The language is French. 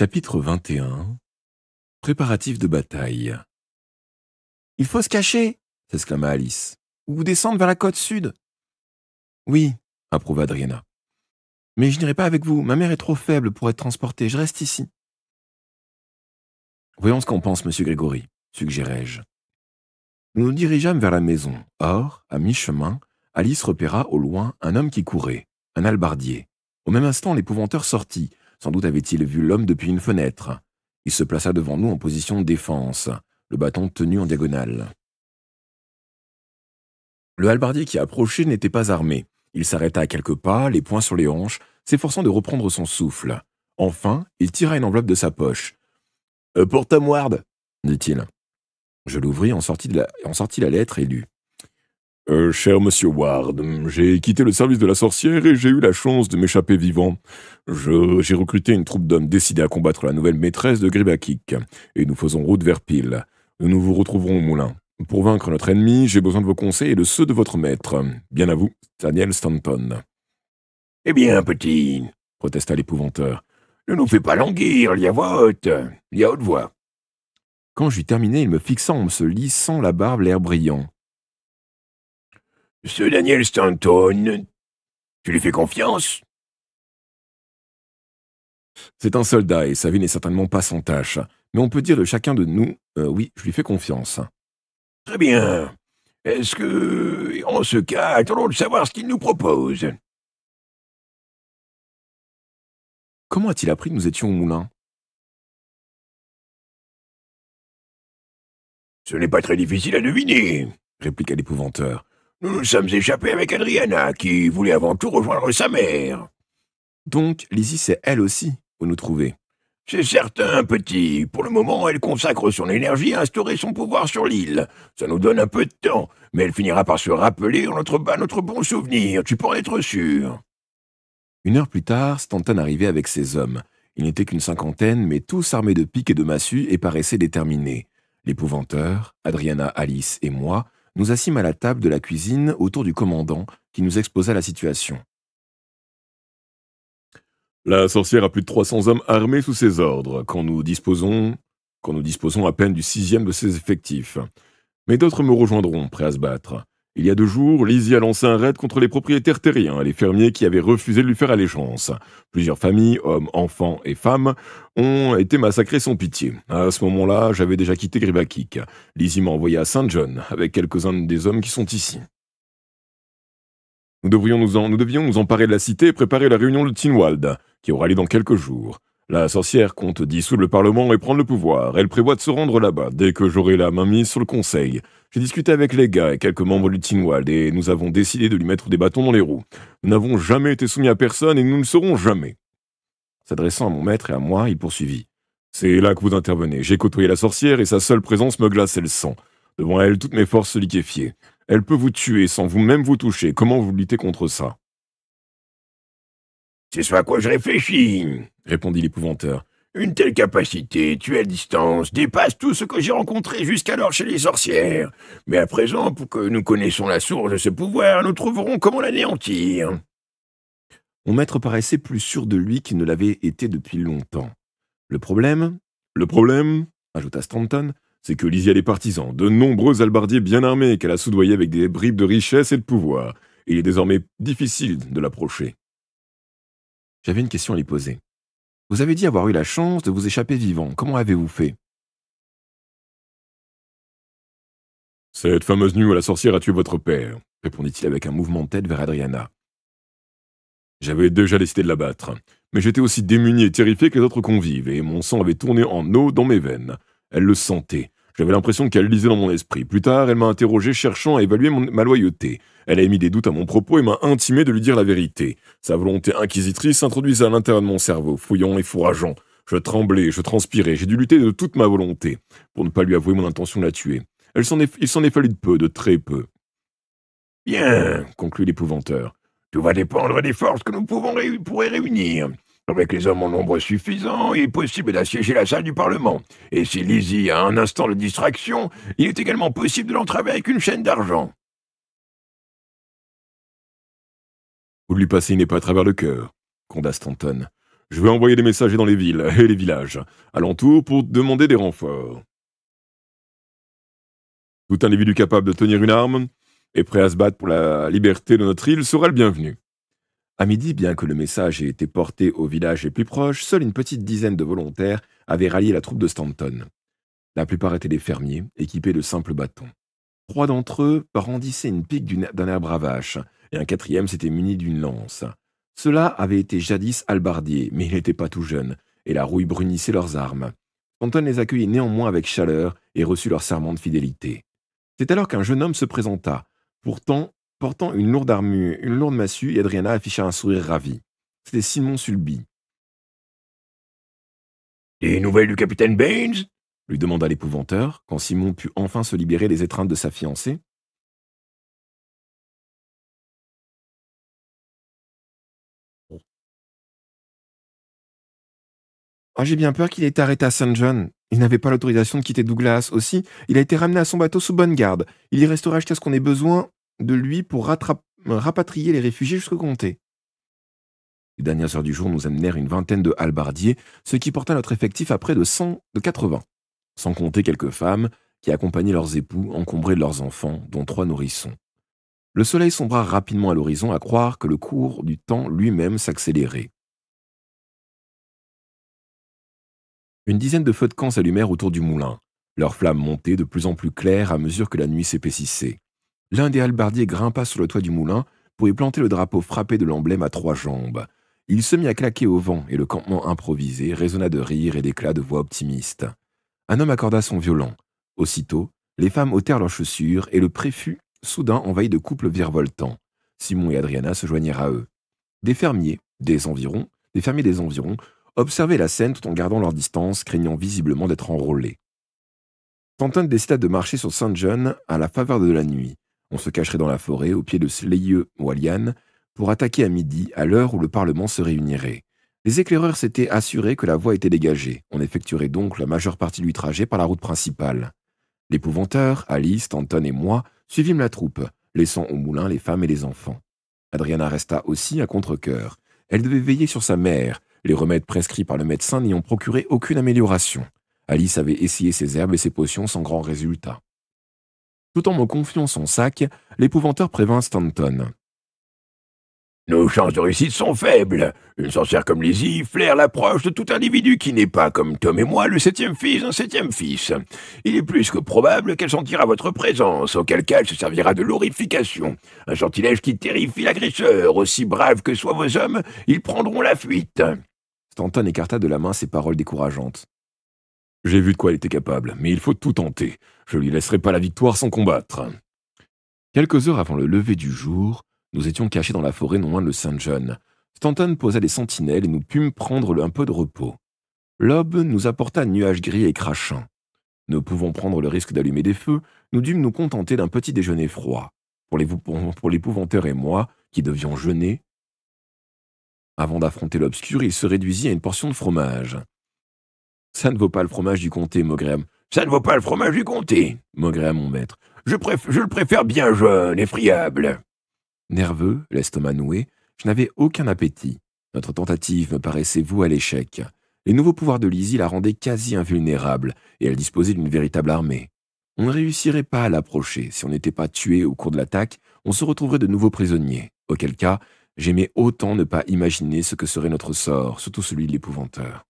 Chapitre 21. Préparatifs de bataille. « Il faut se cacher !» s'exclama Alice. « Ou descendre vers la côte sud. »« Oui, » approuva Adriana. « Mais je n'irai pas avec vous, ma mère est trop faible pour être transportée, je reste ici. »« Voyons ce qu'en pense monsieur Grégory, » suggérai-je. Nous nous dirigeâmes vers la maison. Or, à mi-chemin, Alice repéra au loin un homme qui courait, un hallebardier. Au même instant, l'épouvanteur sortit. Sans doute avait-il vu l'homme depuis une fenêtre. Il se plaça devant nous en position de défense, le bâton tenu en diagonale. Le hallebardier qui approchait n'était pas armé. Il s'arrêta à quelques pas, les poings sur les hanches, s'efforçant de reprendre son souffle. Enfin, il tira une enveloppe de sa poche. « Pour Tom Ward », dit-il. Je l'ouvris, en sortit la lettre et lus. Cher monsieur Ward, j'ai quitté le service de la sorcière et j'ai eu la chance de m'échapper vivant. J'ai recruté une troupe d'hommes décidés à combattre la nouvelle maîtresse de Gribakik, et nous faisons route vers Peel. Nous vous retrouverons au moulin. Pour vaincre notre ennemi, j'ai besoin de vos conseils et de ceux de votre maître. Bien à vous, Daniel Stanton. Eh bien, petit, protesta l'épouvanteur, ne nous fais pas languir, il y a haute voix. Quand j'eus terminé, il me fixa en se lissant la barbe, l'air brillant. Ce Daniel Stanton, tu lui fais confiance? C'est un soldat et sa vie n'est certainement pas sans tâche. Mais on peut dire de chacun de nous, oui, je lui fais confiance. Très bien. Est-ce que, en ce cas, attendons de savoir ce qu'il nous propose. Comment a-t-il appris que nous étions au moulin? Ce n'est pas très difficile à deviner, répliqua l'épouvanteur. Nous nous sommes échappés avec Adriana, qui voulait avant tout rejoindre sa mère. Donc, Lizzie sait elle aussi où nous trouver. C'est certain, petit. Pour le moment, elle consacre son énergie à instaurer son pouvoir sur l'île. Ça nous donne un peu de temps, mais elle finira par se rappeler notre bon souvenir, tu peux en être sûr. 1 heure plus tard, Stanton arrivait avec ses hommes. Ils n'étaient qu'une cinquantaine, mais tous armés de piques et de massues et paraissaient déterminés. L'épouvanteur, Adriana, Alice et moi nous assîmes à la table de la cuisine autour du commandant qui nous exposa la situation. La sorcière a plus de 300 hommes armés sous ses ordres, quand nous disposons à peine du 6e de ses effectifs. Mais d'autres me rejoindront, prêts à se battre. Il y a 2 jours, Lizzie a lancé un raid contre les propriétaires terriens, les fermiers qui avaient refusé de lui faire allégeance. Plusieurs familles, hommes, enfants et femmes, ont été massacrés sans pitié. À ce moment-là, j'avais déjà quitté Gribakik. Lizzie m'a envoyé à Saint John, avec quelques-uns des hommes qui sont ici. Nous devions nous emparer de la cité et préparer la réunion de Tynwald, qui aura lieu dans quelques jours. La sorcière compte dissoudre le Parlement et prendre le pouvoir. Elle prévoit de se rendre là-bas dès que j'aurai la main mise sur le conseil. J'ai discuté avec les gars et quelques membres du Tynwald et nous avons décidé de lui mettre des bâtons dans les roues. Nous n'avons jamais été soumis à personne et nous ne le serons jamais. S'adressant à mon maître et à moi, il poursuivit. C'est là que vous intervenez. J'ai côtoyé la sorcière et sa seule présence me glaçait le sang. Devant elle, toutes mes forces se liquéfiaient. Elle peut vous tuer sans vous-même vous toucher. Comment vous luttez contre ça? C'est ce à quoi je réfléchis, répondit l'épouvanteur. Une telle capacité, tuer à distance, dépasse tout ce que j'ai rencontré jusqu'alors chez les sorcières. Mais à présent, pour que nous connaissions la source de ce pouvoir, nous trouverons comment l'anéantir. Mon maître paraissait plus sûr de lui qu'il ne l'avait été depuis longtemps. Le problème, ajouta Stanton, c'est que Lizzie a des partisans, de nombreux hallebardiers bien armés qu'elle a soudoyés avec des bribes de richesse et de pouvoir. Il est désormais difficile de l'approcher. J'avais une question à lui poser. Vous avez dit avoir eu la chance de vous échapper vivant. Comment avez-vous fait? Cette fameuse nuit où la sorcière a tué votre père, répondit-il avec un mouvement de tête vers Adriana. J'avais déjà décidé de la battre, mais j'étais aussi démuni et terrifié que les autres convives, et mon sang avait tourné en eau dans mes veines. Elle le sentait. J'avais l'impression qu'elle lisait dans mon esprit. Plus tard, elle m'a interrogé cherchant à évaluer ma loyauté. Elle a émis des doutes à mon propos et m'a intimé de lui dire la vérité. Sa volonté inquisitrice s'introduisait à l'intérieur de mon cerveau, fouillant et fourrageant. Je tremblais, je transpirais, j'ai dû lutter de toute ma volonté, pour ne pas lui avouer mon intention de la tuer. Il s'en est fallu de peu, de très peu. Bien, conclut l'épouvanteur. Tout va dépendre des forces que nous pourrons réunir. Avec les hommes en nombre suffisant, il est possible d'assiéger la salle du Parlement. Et si Lizzie a un instant de distraction, il est également possible de l'entraver avec une chaîne d'argent. Vous lui passez une épée à travers le cœur, gronda Stanton. Je vais envoyer des messagers dans les villes et les villages alentours pour demander des renforts. Tout individu capable de tenir une arme et prêt à se battre pour la liberté de notre île sera le bienvenu. À midi, bien que le message ait été porté aux villages les plus proches, seule une petite dizaine de volontaires avaient rallié la troupe de Stanton. La plupart étaient des fermiers, équipés de simples bâtons. 3 d'entre eux brandissaient une pique d'un arbre à vache, et un quatrième s'était muni d'une lance. Ceux-là avaient été jadis halbardiers, mais ils n'étaient pas tout jeunes, et la rouille brunissait leurs armes. Stanton les accueillit néanmoins avec chaleur et reçut leur serment de fidélité. C'est alors qu'un jeune homme se présenta, pourtant portant une lourde massue, et Adriana afficha un sourire ravi. C'était Simon Sulby. « Des nouvelles du capitaine Baines ?» lui demanda l'épouvanteur, quand Simon put enfin se libérer des étreintes de sa fiancée. Ah, j'ai bien peur qu'il ait été arrêté à St. John. Il n'avait pas l'autorisation de quitter Douglas. Aussi, il a été ramené à son bateau sous bonne garde. Il y restera jusqu'à ce qu'on ait besoin de lui pour rapatrier les réfugiés jusqu'au comté. Les dernières heures du jour nous amenèrent une vingtaine de halbardiers, ce qui porta notre effectif à près de 80, sans compter quelques femmes qui accompagnaient leurs époux encombrés de leurs enfants, dont 3 nourrissons. Le soleil sombra rapidement à l'horizon, à croire que le cours du temps lui-même s'accélérait. Une dizaine de feux de camp s'allumèrent autour du moulin. Leurs flammes montaient de plus en plus claires à mesure que la nuit s'épaississait. L'un des halbardiers grimpa sur le toit du moulin pour y planter le drapeau frappé de l'emblème à 3 jambes. Il se mit à claquer au vent et le campement improvisé résonna de rires et d'éclats de voix optimistes. Un homme accorda son violon. Aussitôt, les femmes ôtèrent leurs chaussures et le préfet soudain envahi de couples virevoltants. Simon et Adriana se joignirent à eux. Des fermiers des environs, observaient la scène tout en gardant leur distance, craignant visiblement d'être enrôlés. Stanton décida de marcher sur St. John à la faveur de la nuit. On se cacherait dans la forêt, au pied de Sleyeux-Walian, pour attaquer à midi, à l'heure où le Parlement se réunirait. Les éclaireurs s'étaient assurés que la voie était dégagée. On effectuerait donc la majeure partie du trajet par la route principale. L'épouvanteur, Alice, Stanton et moi suivîmes la troupe, laissant au moulin les femmes et les enfants. Adriana resta aussi à contre-cœur. Elle devait veiller sur sa mère, les remèdes prescrits par le médecin n'ayant procuré aucune amélioration. Alice avait essayé ses herbes et ses potions sans grand résultat. Tout en me confiant son sac, l'épouvanteur prévint Stanton. « Nos chances de réussite sont faibles. Une sorcière comme Lizzie flaire l'approche de tout individu qui n'est pas, comme Tom et moi, le 7e fils d'un 7e fils. Il est plus que probable qu'elle sentira votre présence, auquel cas elle se servira de l'horrification. Un sortilège qui terrifie l'agresseur. Aussi brave que soient vos hommes, ils prendront la fuite. » Stanton écarta de la main ces paroles décourageantes. « J'ai vu de quoi elle était capable, mais il faut tout tenter. Je lui laisserai pas la victoire sans combattre. » Quelques heures avant le lever du jour, nous étions cachés dans la forêt non loin de St. John. Stanton posa des sentinelles et nous pûmes prendre un peu de repos. L'aube nous apporta nuages gris et crachants. Ne pouvant prendre le risque d'allumer des feux, nous dûmes nous contenter d'un petit déjeuner froid. Pour l'épouvanteur et moi, qui devions jeûner, avant d'affronter l'obscur, il se réduisit à une portion de fromage. « Ça ne vaut pas le fromage du comté, Maugraham. »« Ça ne vaut pas le fromage du comté, » Maugraham, mon maître. Je le préfère bien jaune et friable. » Nerveux, l'estomac noué, je n'avais aucun appétit. Notre tentative me paraissait vouée à l'échec. Les nouveaux pouvoirs de Lizzie la rendaient quasi invulnérable, et elle disposait d'une véritable armée. On ne réussirait pas à l'approcher. Si on n'était pas tué au cours de l'attaque, on se retrouverait de nouveaux prisonniers. Auquel cas, j'aimais autant ne pas imaginer ce que serait notre sort, surtout celui de l'épouvanteur.